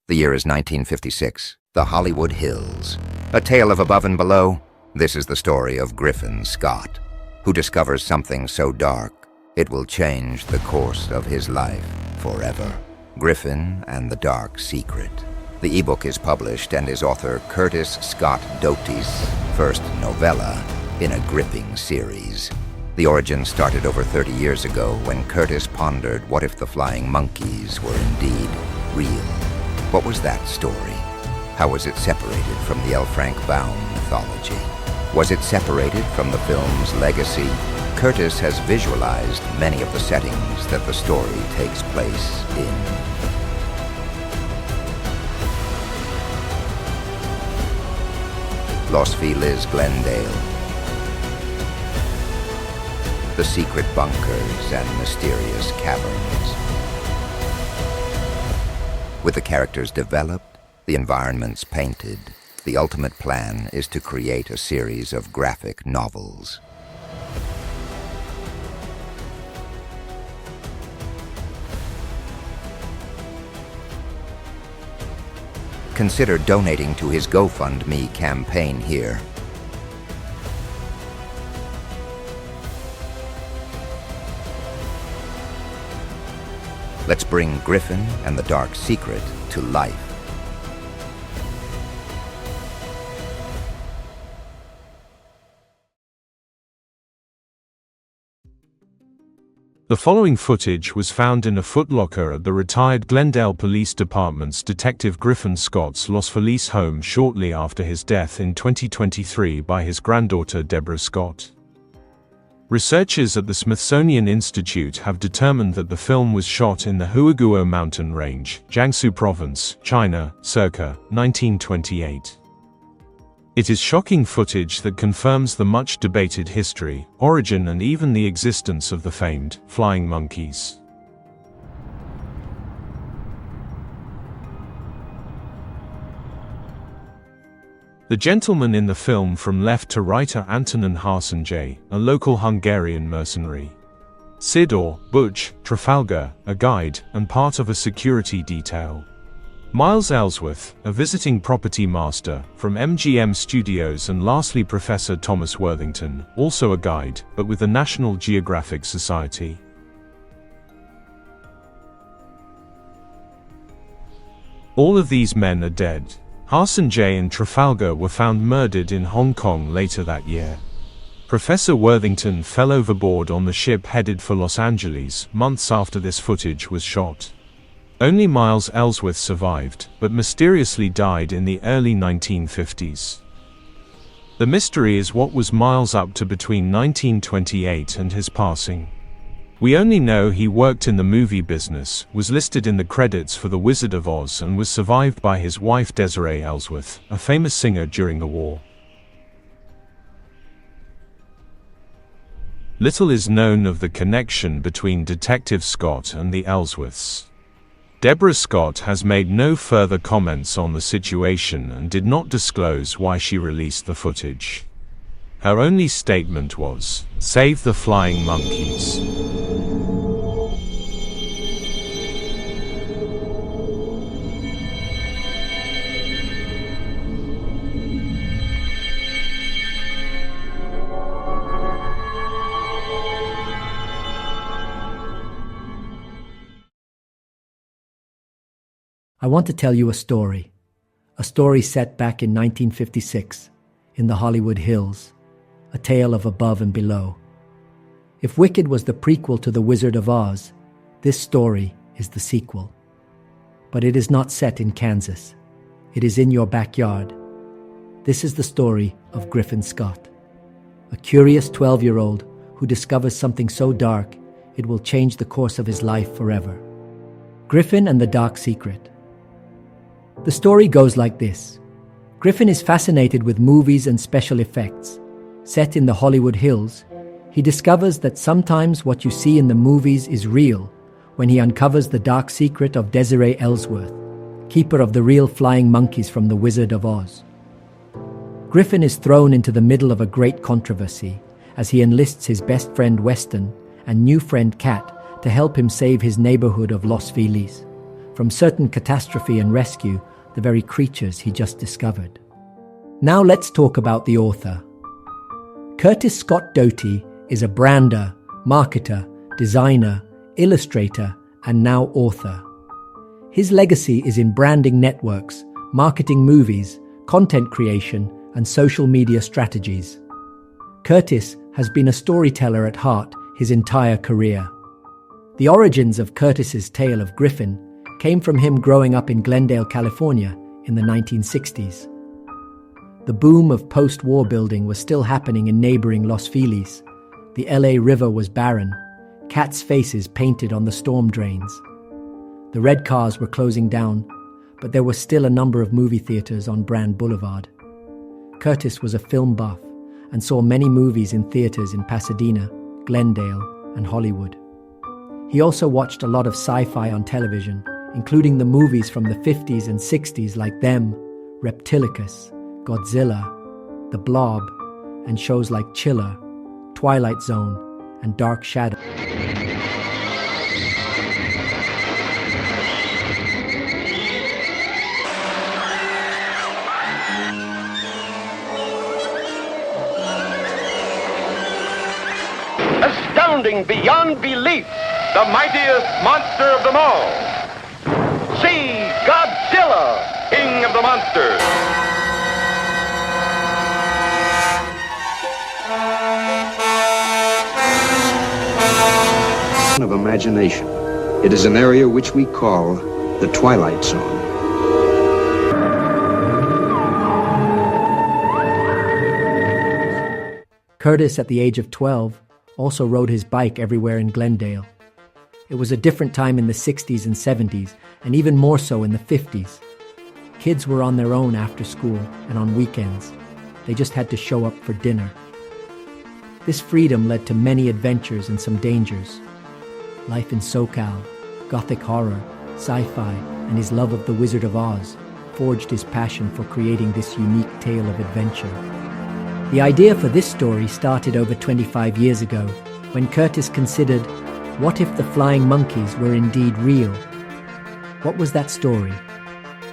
The year is 1956, the Hollywood Hills. A tale of above and below. This is the story of Griffin Scott, who discovers something so dark it will change the course of his life forever. Griffin and the Dark Secret. The ebook is published and is author Curtis Scott Doty's first novella in a gripping series. The origin started over 30 years ago when Curtis pondered what if the flying monkeys were indeed real. What was that story? How was it separated from the L. Frank Baum mythology? Was it separated from the film's legacy? Curtis has visualized many of the settings that the story takes place in. Los Feliz, Glendale. The secret bunkers and mysterious caverns. With the characters developed, the environments painted, the ultimate plan is to create a series of graphic novels. Consider donating to his GoFundMe campaign here. Let's bring Griffin and the Dark Secret to life. The following footage was found in a footlocker at the retired Glendale Police Department's Detective Griffin Scott's Los Feliz home shortly after his death in 2023 by his granddaughter Deborah Scott. Researchers at the Smithsonian Institute have determined that the film was shot in the Huaguo mountain range, Jiangsu Province, China, circa 1928. It is shocking footage that confirms the much-debated history, origin and even the existence of the famed flying monkeys. The gentleman in the film from left to right are Antonin Harsanjay, a local Hungarian mercenary. Sid or Butch Trafalgar, a guide, and part of a security detail. Miles Ellsworth, a visiting property master, from MGM Studios, and lastly Professor Thomas Worthington, also a guide, but with the National Geographic Society. All of these men are dead. Harsanjay and Trafalgar were found murdered in Hong Kong later that year. Professor Worthington fell overboard on the ship headed for Los Angeles months after this footage was shot. Only Miles Ellsworth survived, but mysteriously died in the early 1950s. The mystery is what was Miles up to between 1928 and his passing. We only know he worked in the movie business, was listed in the credits for The Wizard of Oz, and was survived by his wife Desiree Ellsworth, a famous singer during the war. Little is known of the connection between Detective Scott and the Ellsworths. Deborah Scott has made no further comments on the situation and did not disclose why she released the footage. Her only statement was, "Save the flying monkeys." I want to tell you a story set back in 1956, in the Hollywood Hills, a tale of above and below. If Wicked was the prequel to The Wizard of Oz, this story is the sequel. But it is not set in Kansas. It is in your backyard. This is the story of Griffin Scott, a curious 12-year-old who discovers something so dark it will change the course of his life forever. Griffin and the Dark Secret. The story goes like this. Griffin is fascinated with movies and special effects. Set in the Hollywood Hills, he discovers that sometimes what you see in the movies is real when he uncovers the dark secret of Desiree Ellsworth, keeper of the real flying monkeys from The Wizard of Oz. Griffin is thrown into the middle of a great controversy as he enlists his best friend Weston and new friend Kat to help him save his neighborhood of Los Feliz from certain catastrophe and rescue the very creatures he just discovered. Now let's talk about the author. Curtis Scott Doty is a brander, marketer, designer, illustrator, and now author. His legacy is in branding networks, marketing movies, content creation, and social media strategies. Curtis has been a storyteller at heart his entire career. The origins of Curtis's tale of Griffin came from him growing up in Glendale, California in the 1960s. The boom of post-war building was still happening in neighboring Los Feliz. The LA River was barren, cats' faces painted on the storm drains. The red cars were closing down, but there was still a number of movie theaters on Brand Boulevard. Curtis was a film buff and saw many movies in theaters in Pasadena, Glendale, and Hollywood. He also watched a lot of sci-fi on television, including the movies from the 50s and 60s like Them, Reptilicus, Godzilla, The Blob, and shows like Chiller, Twilight Zone, and Dark Shadow. Astounding beyond belief, the mightiest monster of them all. See Godzilla, King of the Monsters. Of imagination. It is an area which we call the Twilight Zone. Curtis, at the age of 12, also rode his bike everywhere in Glendale. It was a different time in the 60s and 70s, and even more so in the 50s. Kids were on their own after school and on weekends. They just had to show up for dinner. This freedom led to many adventures and some dangers. Life in SoCal, gothic horror, sci-fi, and his love of the Wizard of Oz forged his passion for creating this unique tale of adventure. The idea for this story started over 25 years ago, when Curtis considered, what if the flying monkeys were indeed real? What was that story?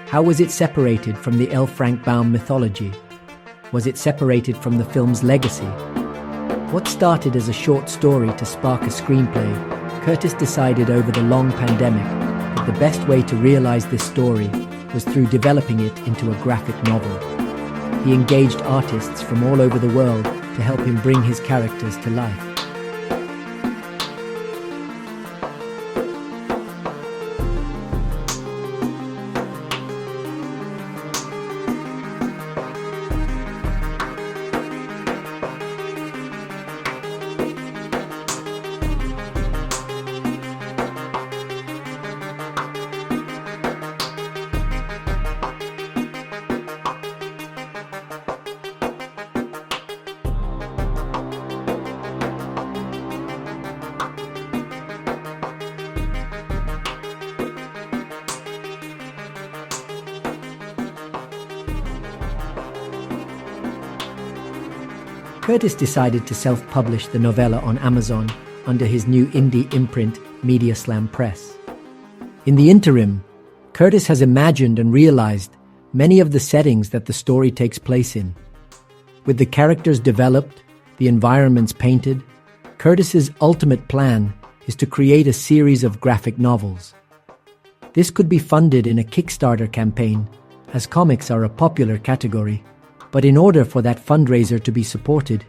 How was it separated from the L. Frank Baum mythology? Was it separated from the film's legacy? What started as a short story to spark a screenplay, Curtis decided over the long pandemic that the best way to realize this story was through developing it into a graphic novel. He engaged artists from all over the world to help him bring his characters to life. Curtis decided to self-publish the novella on Amazon under his new indie imprint, Media Slam Press. In the interim, Curtis has imagined and realized many of the settings that the story takes place in. With the characters developed, the environments painted, Curtis's ultimate plan is to create a series of graphic novels. This could be funded in a Kickstarter campaign, as comics are a popular category. But in order for that fundraiser to be supported,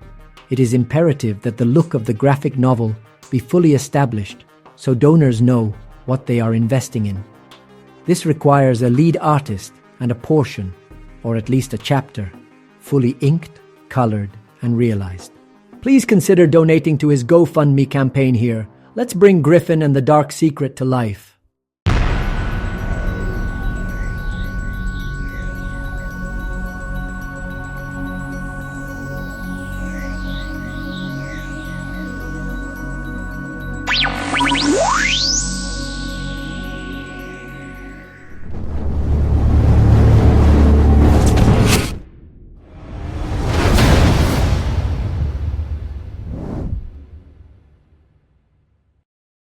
it is imperative that the look of the graphic novel be fully established so donors know what they are investing in. This requires a lead artist and a portion, or at least a chapter, fully inked, colored, and realized. Please consider donating to his GoFundMe campaign here. Let's bring Griffin and the Dark Secret to life.